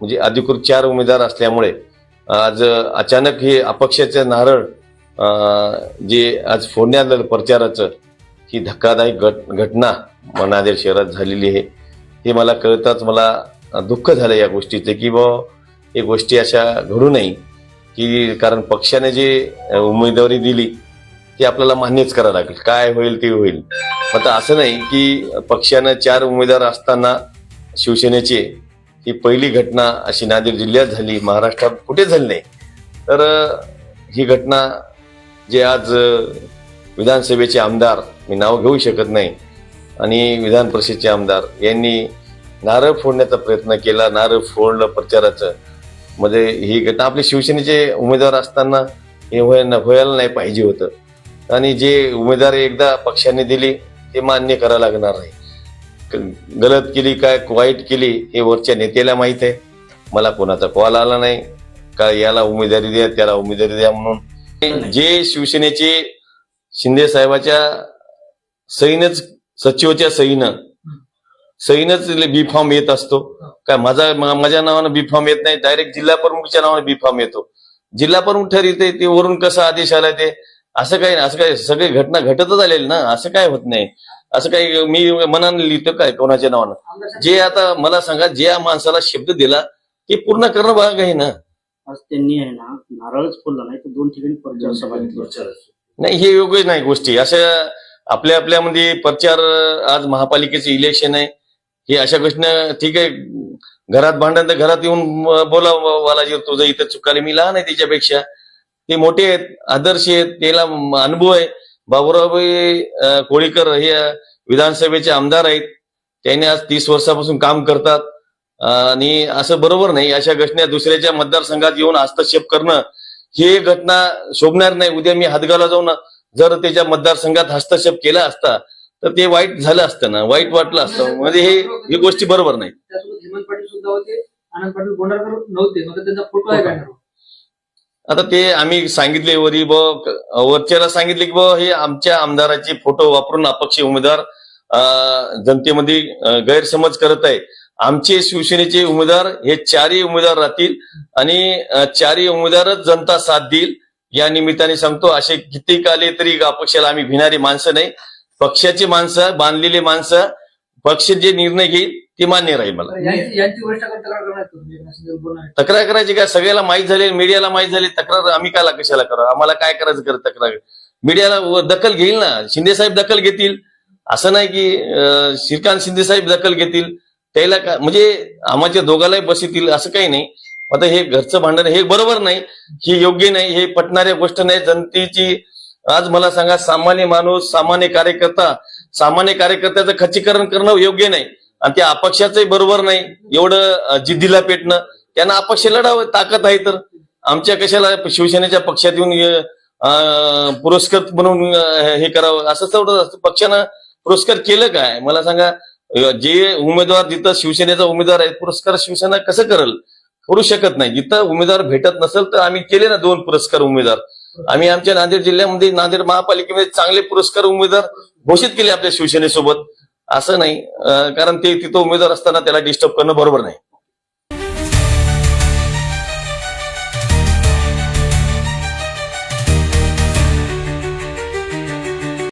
म्हणजे अधिकृत 4 उमेदवार असल्यामुळे आज अचानक हे अपक्षाचे नारळ जे आज फोडण्यात आलं प्रचाराचं, ही धक्कादायक घटना नांदेड शहरात झालेली आहे. हे मला कळताच मला दुःख झालं या गोष्टीचं की हे गोष्टी अशा घडू नये, की कारण पक्षाने जे उमेदवारी दिली ती आपल्याला मान्यच करावं लागेल. काय होईल ते होईल. आता असं नाही की पक्षानं 4 उमेदवार असताना शिवसेनेचे ही पहिली घटना अशी नांदेड जिल्ह्यात झाली, महाराष्ट्रात कुठेच झाली नाही. तर ही घटना जे आज विधानसभेचे आमदार, मी नाव घेऊ शकत नाही, आणि विधान परिषदेचे आमदार यांनी नारळ फोडण्याचा प्रयत्न केला, नारळ फोडलं प्रचाराचं. मध्ये ही घटना आपले शिवसेनेचे उमेदवार असताना हे व्हायला नाही पाहिजे होतं. आणि जे उमेदवार एकदा पक्षाने दिली ते मान्य करावं लागणार नाही. गलत केली काय वाईट केली हे वरच्या नेत्याला माहित आहे. मला कोणाचा कॉल आला नाही का याला उमेदवारी द्या त्याला उमेदवारी द्या म्हणून. जे शिवसेनेचे शिंदे साहेबाच्या सहीनच, सचिवाच्या सहीनच बी फॉर्म येत असतो काय. माझ्या नावानं बी फॉर्म येत नाही, डायरेक्ट जिल्हा प्रमुखच्या नावानं बी फॉर्म येतो. जिल्हा प्रमुख ठरवते ते वरून कसा आदेश आलाय ते. असं काही नाही, असं काही सगळी घटना घटतच आलेली ना, असं काय होत नाही. असं काही मी मनाने लिहितो काय कोणाच्या नावानं. जे आता मला सांगा, ज्या माणसाला शब्द दिला ते पूर्ण करणं भाग आहे ना. आज त्यांनी आहे ना नारळच फोडला नाही तर 2 ठिकाणी प्रचार सभा घेतली. नाही, हे योग्य नाही गोष्टी. अशा आपल्यामध्ये प्रचार, आज महापालिकेचे इलेक्शन आहे, हे अशा गोष्टीनं ठीक आहे. घरात भांडण तर घरात येऊन बोलावाला, जे तुझं इथं चुकाले, मी लहान आहे त्याच्यापेक्षा, ते मोठे आहेत, आदर्श आहेत, त्याला अनुभव आहे. बाबूराव कोळीकर हे विधानसभेचे आमदार आहेत, त्यांनी आज 30 वर्षापासून काम करतात. आणि असं बरोबर नाही. अशा घटना दुसऱ्याच्या मतदारसंघात येऊन हस्तक्षेप करणं हे घटना शोभणार नाही. उद्या मी हातगावला जाऊन जर त्याच्या मतदारसंघात हस्तक्षेप केला असता तर ते वाईट झालं असतं ना, वाईट वाटलं असतं. म्हणजे ही गोष्टी बरोबर नाही. त्यासोबत हेमंत पाटील सुद्धा होते, आनंद पाटील गोंडरकर नव्हते, मग त्यांचा फोटो आहे काय? आता ते आम्ही सांगितले वरच्याला सांगितले की हे आमच्या आमदाराचे फोटो वापरून अपक्ष उमेदवार जनतेमध्ये गैरसमज करत आहे. आमचे शिवसेनेचे उमेदवार हे 4ही उमेदवार राहतील आणि 4ही उमेदवारच जनता साथ देईल. या निमित्ताने सांगतो, असे कित्येक आले तरी अपक्षाला आम्ही भिणारी माणसं नाही. पक्षाची माणसं, बांधलेली माणसं, पक्ष जे निर्णय घेईल ते मान्य राहील. मला तक्रार करायची काय, सगळ्याला माहीत झाले, मीडियाला माहीत झाली. तक्रार आम्ही काय कशाला करा, आम्हाला काय करायचं कर तक्रार. मीडियाला दखल घेईल ना, शिंदे साहेब दखल घेतील. असं नाही की श्रीकांत शिंदे साहेब दखल घेतील, त्याला काय म्हणजे आम्हाला दोघांनाही बसतील असं काही नाही. आता हे घरचं भांडण हे बरोबर नाही, हे योग्य नाही, हे पटणाऱ्या गोष्ट नाही. जनतेची आज मला सांगा, सामान्य माणूस, सामान्य कार्यकर्त्याचं खच्चीकरण करणं योग्य नाही. आणि त्या अपक्षाचंही बरोबर नाही. एवढं जिद्दीला पेटणं, त्यांना अपक्ष लढावं, ताकद आहे तर. आमच्या कशाला शिवसेनेच्या पक्षात येऊन पुरस्कृत म्हणून हे करावं, असं तेवढं पक्षानं पुरस्कार केलं काय मला सांगा. जे उमेदवार, जिथं शिवसेनेचा उमेदवार आहे, पुरस्कार शिवसेना कसं करू शकत नाही. जिथं उमेदवार भेटत नसेल तर आम्ही केले ना 2 पुरस्कार उमेदवार. आम्ही आमच्या नांदेड जिल्ह्यामध्ये, नांदेड महापालिकेमध्ये चांगले पुरस्कार उमेदवार घोषित केले आपल्या शिवसेनेसोबत. असं नाही, कारण ते तिथं उमेदवार असताना त्याला डिस्टर्ब करणं बरोबर नाही.